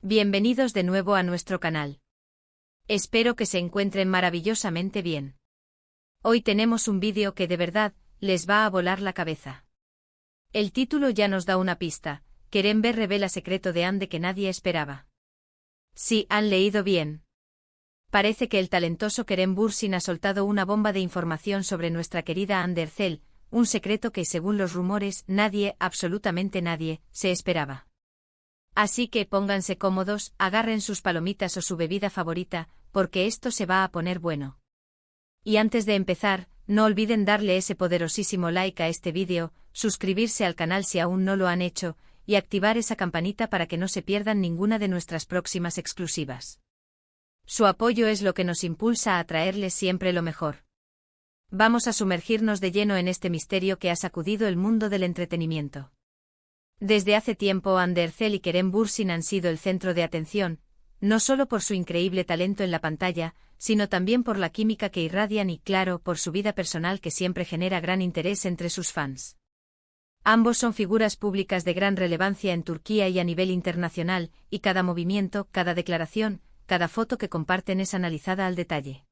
Bienvenidos de nuevo a nuestro canal. Espero que se encuentren maravillosamente bien. Hoy tenemos un vídeo que de verdad les va a volar la cabeza. El título ya nos da una pista. Kerem Bur revela secreto de Ande que nadie esperaba. Sí, han leído bien. Parece que el talentoso Kerem Bürsin ha soltado una bomba de información sobre nuestra querida Hande Erçel, un secreto que, según los rumores, nadie, absolutamente nadie, se esperaba. Así que pónganse cómodos, agarren sus palomitas o su bebida favorita, porque esto se va a poner bueno. Y antes de empezar, no olviden darle ese poderosísimo like a este vídeo, suscribirse al canal si aún no lo han hecho, y activar esa campanita para que no se pierdan ninguna de nuestras próximas exclusivas. Su apoyo es lo que nos impulsa a traerles siempre lo mejor. Vamos a sumergirnos de lleno en este misterio que ha sacudido el mundo del entretenimiento. Desde hace tiempo Hande Erçel y Kerem Bürsin han sido el centro de atención, no solo por su increíble talento en la pantalla, sino también por la química que irradian y, claro, por su vida personal que siempre genera gran interés entre sus fans. Ambos son figuras públicas de gran relevancia en Turquía y a nivel internacional, y cada movimiento, cada declaración, cada foto que comparten es analizada al detalle.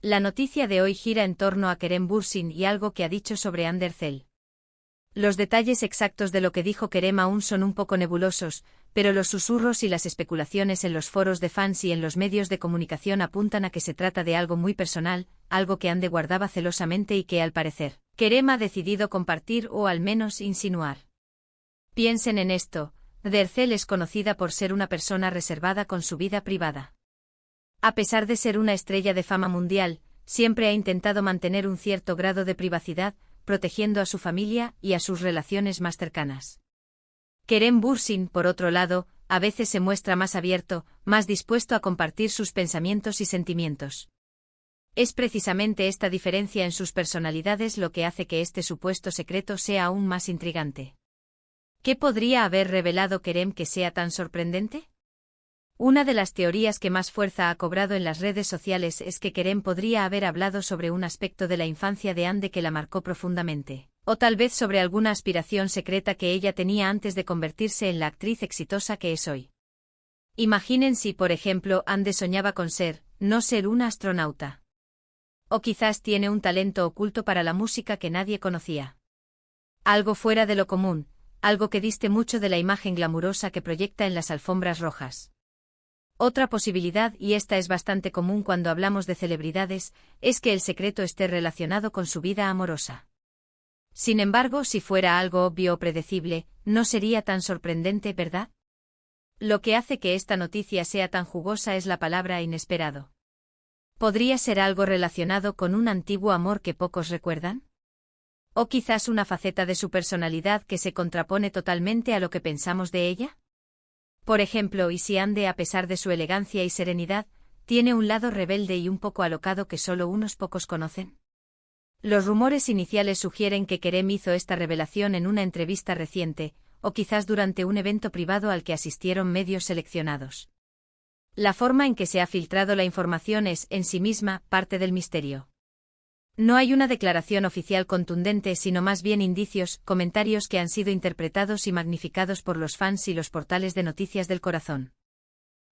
La noticia de hoy gira en torno a Kerem Bürsin y algo que ha dicho sobre Hande Erçel. Los detalles exactos de lo que dijo Kerem aún son un poco nebulosos, pero los susurros y las especulaciones en los foros de fans y en los medios de comunicación apuntan a que se trata de algo muy personal, algo que Hande guardaba celosamente y que, al parecer, Kerem ha decidido compartir o al menos insinuar. Piensen en esto, Hande Erçel es conocida por ser una persona reservada con su vida privada. A pesar de ser una estrella de fama mundial, siempre ha intentado mantener un cierto grado de privacidad, protegiendo a su familia y a sus relaciones más cercanas. Kerem Bürsin, por otro lado, a veces se muestra más abierto, más dispuesto a compartir sus pensamientos y sentimientos. Es precisamente esta diferencia en sus personalidades lo que hace que este supuesto secreto sea aún más intrigante. ¿Qué podría haber revelado Kerem que sea tan sorprendente? Una de las teorías que más fuerza ha cobrado en las redes sociales es que Kerem podría haber hablado sobre un aspecto de la infancia de Hande que la marcó profundamente, o tal vez sobre alguna aspiración secreta que ella tenía antes de convertirse en la actriz exitosa que es hoy. Imaginen si, por ejemplo, Hande soñaba con no ser una astronauta. O quizás tiene un talento oculto para la música que nadie conocía. Algo fuera de lo común, algo que diste mucho de la imagen glamurosa que proyecta en las alfombras rojas. Otra posibilidad, y esta es bastante común cuando hablamos de celebridades, es que el secreto esté relacionado con su vida amorosa. Sin embargo, si fuera algo obvio o predecible, no sería tan sorprendente, ¿verdad? Lo que hace que esta noticia sea tan jugosa es la palabra inesperado. ¿Podría ser algo relacionado con un antiguo amor que pocos recuerdan? ¿O quizás una faceta de su personalidad que se contrapone totalmente a lo que pensamos de ella? Por ejemplo, ¿y si Hande, a pesar de su elegancia y serenidad, tiene un lado rebelde y un poco alocado que solo unos pocos conocen? Los rumores iniciales sugieren que Kerem hizo esta revelación en una entrevista reciente, o quizás durante un evento privado al que asistieron medios seleccionados. La forma en que se ha filtrado la información es, en sí misma, parte del misterio. No hay una declaración oficial contundente, sino más bien indicios, comentarios que han sido interpretados y magnificados por los fans y los portales de noticias del corazón.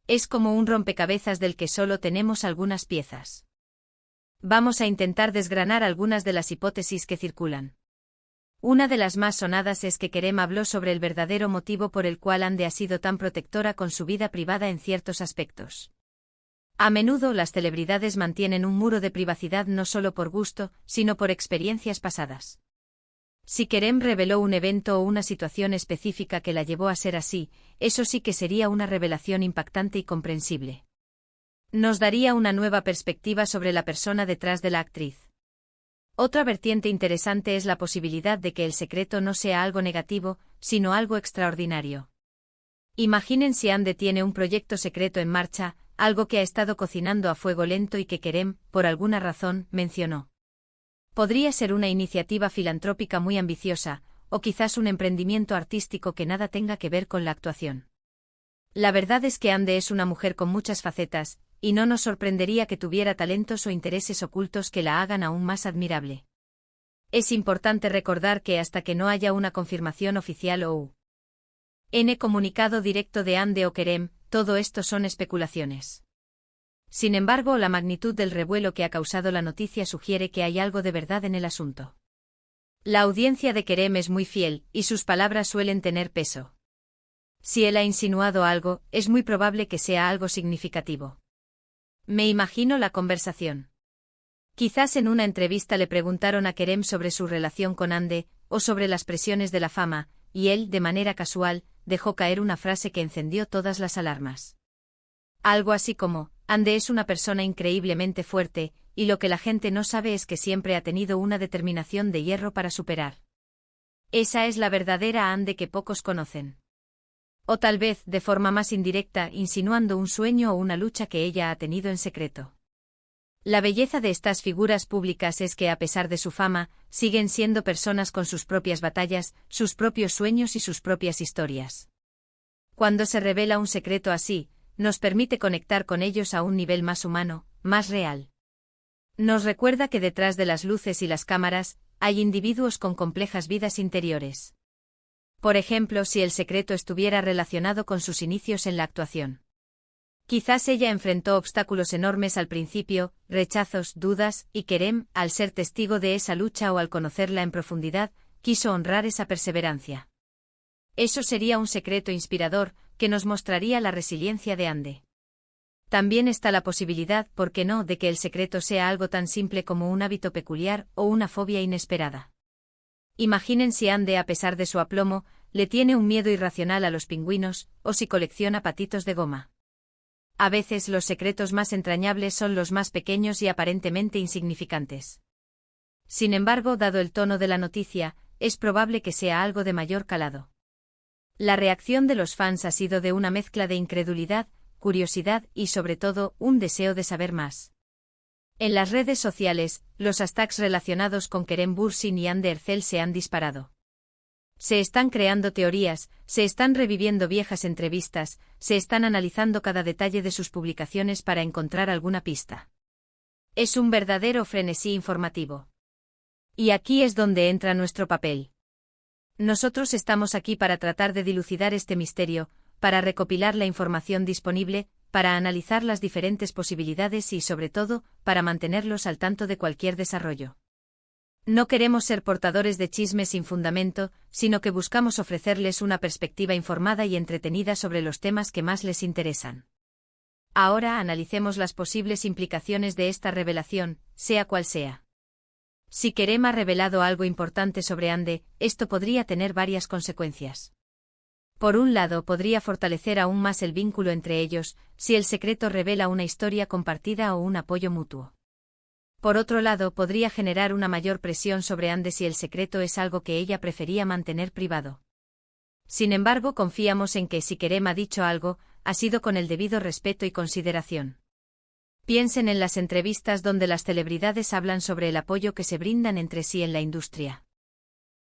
Es como un rompecabezas del que solo tenemos algunas piezas. Vamos a intentar desgranar algunas de las hipótesis que circulan. Una de las más sonadas es que Kerem habló sobre el verdadero motivo por el cual Hande ha sido tan protectora con su vida privada en ciertos aspectos. A menudo las celebridades mantienen un muro de privacidad no solo por gusto, sino por experiencias pasadas. Si Kerem reveló un evento o una situación específica que la llevó a ser así, eso sí que sería una revelación impactante y comprensible. Nos daría una nueva perspectiva sobre la persona detrás de la actriz. Otra vertiente interesante es la posibilidad de que el secreto no sea algo negativo, sino algo extraordinario. Imaginen si Hande tiene un proyecto secreto en marcha, algo que ha estado cocinando a fuego lento y que Kerem, por alguna razón, mencionó. Podría ser una iniciativa filantrópica muy ambiciosa, o quizás un emprendimiento artístico que nada tenga que ver con la actuación. La verdad es que Hande es una mujer con muchas facetas, y no nos sorprendería que tuviera talentos o intereses ocultos que la hagan aún más admirable. Es importante recordar que hasta que no haya una confirmación oficial o un comunicado directo de Hande o Kerem, todo esto son especulaciones. Sin embargo, la magnitud del revuelo que ha causado la noticia sugiere que hay algo de verdad en el asunto. La audiencia de Kerem es muy fiel, y sus palabras suelen tener peso. Si él ha insinuado algo, es muy probable que sea algo significativo. Me imagino la conversación. Quizás en una entrevista le preguntaron a Kerem sobre su relación con Hande, o sobre las presiones de la fama, y él, de manera casual, dejó caer una frase que encendió todas las alarmas. Algo así como, Hande es una persona increíblemente fuerte, y lo que la gente no sabe es que siempre ha tenido una determinación de hierro para superar. Esa es la verdadera Hande que pocos conocen. O tal vez, de forma más indirecta, insinuando un sueño o una lucha que ella ha tenido en secreto. La belleza de estas figuras públicas es que, a pesar de su fama, siguen siendo personas con sus propias batallas, sus propios sueños y sus propias historias. Cuando se revela un secreto así, nos permite conectar con ellos a un nivel más humano, más real. Nos recuerda que detrás de las luces y las cámaras, hay individuos con complejas vidas interiores. Por ejemplo, si el secreto estuviera relacionado con sus inicios en la actuación. Quizás ella enfrentó obstáculos enormes al principio, rechazos, dudas, y Kerem, al ser testigo de esa lucha o al conocerla en profundidad, quiso honrar esa perseverancia. Eso sería un secreto inspirador, que nos mostraría la resiliencia de Hande. También está la posibilidad, ¿por qué no?, de que el secreto sea algo tan simple como un hábito peculiar o una fobia inesperada. Imaginen si Hande, a pesar de su aplomo, le tiene un miedo irracional a los pingüinos, o si colecciona patitos de goma. A veces los secretos más entrañables son los más pequeños y aparentemente insignificantes. Sin embargo, dado el tono de la noticia, es probable que sea algo de mayor calado. La reacción de los fans ha sido de una mezcla de incredulidad, curiosidad y, sobre todo, un deseo de saber más. En las redes sociales, los hashtags relacionados con Kerem Bürsin y Hande Erçel se han disparado. Se están creando teorías, se están reviviendo viejas entrevistas, se están analizando cada detalle de sus publicaciones para encontrar alguna pista. Es un verdadero frenesí informativo. Y aquí es donde entra nuestro papel. Nosotros estamos aquí para tratar de dilucidar este misterio, para recopilar la información disponible, para analizar las diferentes posibilidades y, sobre todo, para mantenerlos al tanto de cualquier desarrollo. No queremos ser portadores de chismes sin fundamento, sino que buscamos ofrecerles una perspectiva informada y entretenida sobre los temas que más les interesan. Ahora analicemos las posibles implicaciones de esta revelación, sea cual sea. Si Kerem ha revelado algo importante sobre Hande, esto podría tener varias consecuencias. Por un lado, podría fortalecer aún más el vínculo entre ellos, si el secreto revela una historia compartida o un apoyo mutuo. Por otro lado, podría generar una mayor presión sobre Hande si el secreto es algo que ella prefería mantener privado. Sin embargo, confiamos en que si Kerem ha dicho algo, ha sido con el debido respeto y consideración. Piensen en las entrevistas donde las celebridades hablan sobre el apoyo que se brindan entre sí en la industria.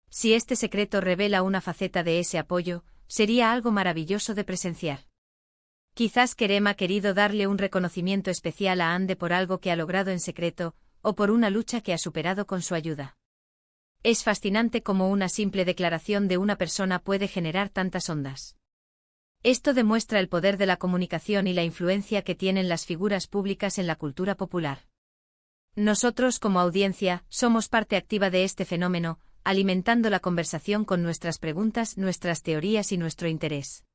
Si este secreto revela una faceta de ese apoyo, sería algo maravilloso de presenciar. Quizás Kerem ha querido darle un reconocimiento especial a Hande por algo que ha logrado en secreto, o por una lucha que ha superado con su ayuda. Es fascinante cómo una simple declaración de una persona puede generar tantas ondas. Esto demuestra el poder de la comunicación y la influencia que tienen las figuras públicas en la cultura popular. Nosotros, como audiencia, somos parte activa de este fenómeno, alimentando la conversación con nuestras preguntas, nuestras teorías y nuestro interés.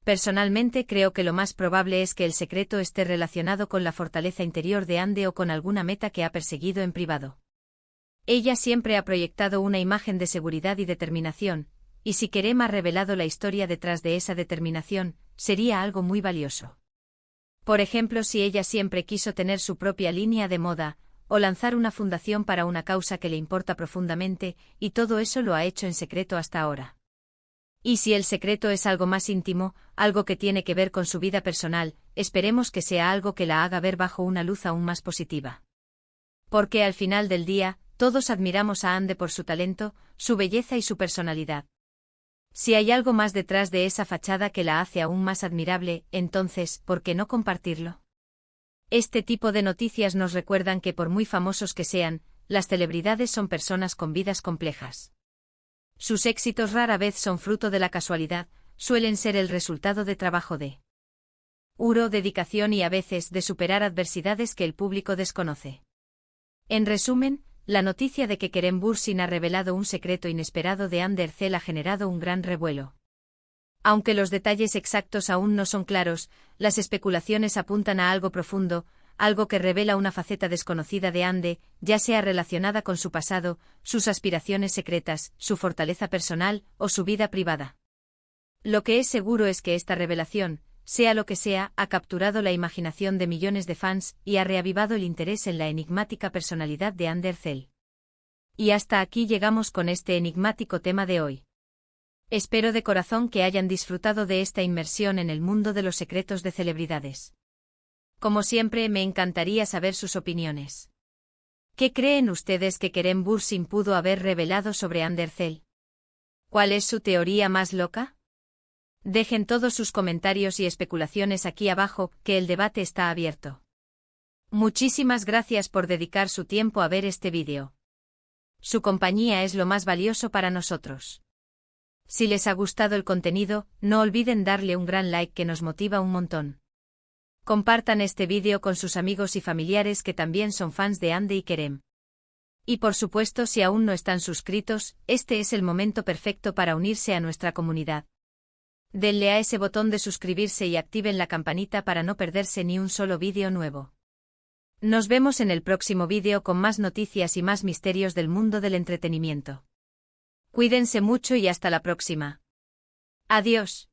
Personalmente creo que lo más probable es que el secreto esté relacionado con la fortaleza interior de Hande o con alguna meta que ha perseguido en privado. Ella siempre ha proyectado una imagen de seguridad y determinación, y si Kerem ha revelado la historia detrás de esa determinación, sería algo muy valioso. Por ejemplo, si ella siempre quiso tener su propia línea de moda, o lanzar una fundación para una causa que le importa profundamente, y todo eso lo ha hecho en secreto hasta ahora. Y si el secreto es algo más íntimo, algo que tiene que ver con su vida personal, esperemos que sea algo que la haga ver bajo una luz aún más positiva. Porque al final del día, todos admiramos a Hande por su talento, su belleza y su personalidad. Si hay algo más detrás de esa fachada que la hace aún más admirable, entonces, ¿por qué no compartirlo? Este tipo de noticias nos recuerdan que por muy famosos que sean, las celebridades son personas con vidas complejas. Sus éxitos rara vez son fruto de la casualidad, suelen ser el resultado de trabajo de dedicación y a veces de superar adversidades que el público desconoce. En resumen, la noticia de que Kerem Bürsin ha revelado un secreto inesperado de Andercel ha generado un gran revuelo. Aunque los detalles exactos aún no son claros, las especulaciones apuntan a algo profundo, algo que revela una faceta desconocida de Ande, ya sea relacionada con su pasado, sus aspiraciones secretas, su fortaleza personal o su vida privada. Lo que es seguro es que esta revelación, sea lo que sea, ha capturado la imaginación de millones de fans y ha reavivado el interés en la enigmática personalidad de Andercel. Y hasta aquí llegamos con este enigmático tema de hoy. Espero de corazón que hayan disfrutado de esta inmersión en el mundo de los secretos de celebridades. Como siempre, me encantaría saber sus opiniones. ¿Qué creen ustedes que Kerem Bürsin pudo haber revelado sobre Andercel? ¿Cuál es su teoría más loca? Dejen todos sus comentarios y especulaciones aquí abajo, que el debate está abierto. Muchísimas gracias por dedicar su tiempo a ver este vídeo. Su compañía es lo más valioso para nosotros. Si les ha gustado el contenido, no olviden darle un gran like que nos motiva un montón. Compartan este vídeo con sus amigos y familiares que también son fans de Ande y Kerem. Y por supuesto, si aún no están suscritos, este es el momento perfecto para unirse a nuestra comunidad. Denle a ese botón de suscribirse y activen la campanita para no perderse ni un solo vídeo nuevo. Nos vemos en el próximo vídeo con más noticias y más misterios del mundo del entretenimiento. Cuídense mucho y hasta la próxima. Adiós.